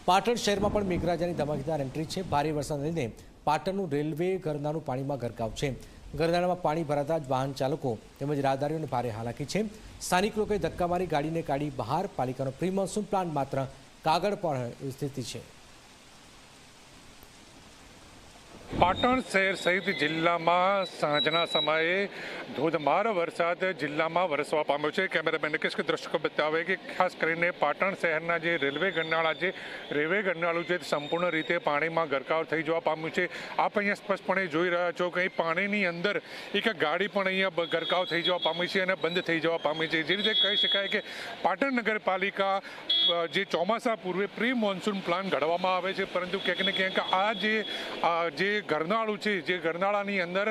પાટણ શહેરમાં પણ મેઘરાજાની ધમાકેદાર એન્ટ્રી છે। ભારે વરસાદને લઈને પાટણનું રેલવે ગરનાળું પાણીમાં ગરકાવ છે। ગરનાળામાં પાણી ભરાતા જ વાહન ચાલકો તેમજ રાહદારીઓને ભારે હાલાકી છે। સ્થાનિક લોકોએ ધક્કા મારી ગાડીને કાઢી બહાર। પાલિકાનો પ્રી મોન્સૂન પ્લાન માત્ર કાગળ પર એવી સ્થિતિ છે। પાટણ શહેર સહિત જિલ્લામાં સાંજના સમયે ધોધમાર વરસાદ જિલ્લામાં વરસવા પામ્યો છે। કેમેરામેન નિકેશ કે દ્રશ્યો બતાવે કે ખાસ કરીને પાટણ શહેરના જે રેલવે ગરનાળું છે સંપૂર્ણ રીતે પાણીમાં ગરકાવ થઈ જવા પામ્યું છે। આપ અહીંયા સ્પષ્ટપણે જોઈ રહ્યા છો કે પાણીની અંદર એક ગાડી પણ અહીંયા ગરકાવ થઈ જવા પામી છે અને બંધ થઈ જવા પામી છે। જે રીતે કહી શકાય કે પાટણ નગરપાલિકા જે ચોમાસા પૂર્વે પ્રી મોન્સૂન પ્લાન ઘડવામાં આવે છે, પરંતુ ક્યાંક ને ક્યાંક આ જે ગરનાળું છે, જે ગરનાળાની અંદર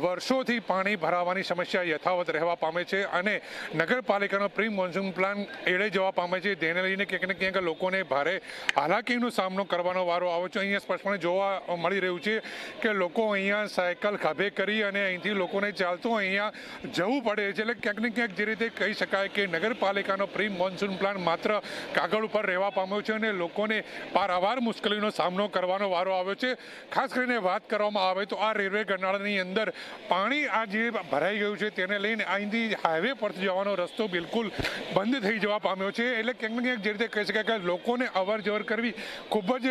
વર્ષોથી પાણી ભરાવાની સમસ્યા યથાવત રહેવા પામે છે અને નગરપાલિકાનો પ્રી મોન્સૂન પ્લાન એળે જવા પામે છે। તેને લઈને ક્યાંક ને ક્યાંક લોકોને ભારે હાલાકીનો સામનો કરવાનો વારો આવે છે। અહીંયા સ્પષ્ટપણે જોવા મળી રહ્યું છે કે લોકો અહીંયા સાયકલ ખભે કરી અને અહીંથી લોકોને ચાલતું અહીંયા જવું પડે છે। એટલે ક્યાંક ને ક્યાંક જે રીતે કહી શકાય કે નગરપાલિકાનો પ્રી મોન્સૂન પ્લાન માત્ર કાગળ ઉપર રહેવા પામ્યો છે અને લોકોને પારાવાર મુશ્કેલીનો સામનો કરવાનો વારો આવ્યો છે। ખાસ કરીને વાત કરવામાં આવે તો આ રેલવે ગરનાળાની અંદર પાણી આ જે ભરાઈ ગયું છે તેને લઈને અહીંથી હાઈવે પરથી જવાનો રસ્તો બિલકુલ બંધ થઈ જવા પામ્યો છે। એટલે ક્યાંક ને ક્યાંક જે રીતે કહી શકાય કે લોકોને અવર જવર કરવી ખૂબ જ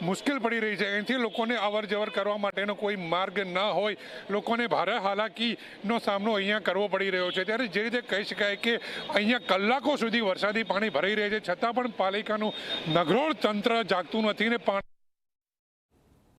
મુશ્કેલ પડી રહી છે। અહીંથી લોકોને અવર જવર કરવા માટેનો કોઈ માર્ગ ન હોય, લોકોને ભારે હાલાકીનો સામનો અહીંયા કરવો પડી રહ્યો છે। ત્યારે જે રીતે કહી શકાય કે અહીંયા કલાકો સુધી વરસાદી પાણી ભરાઈ રહે છે, છતાં પણ પાલિકાનું નગરોળ તંત્ર જાગતું નથી ને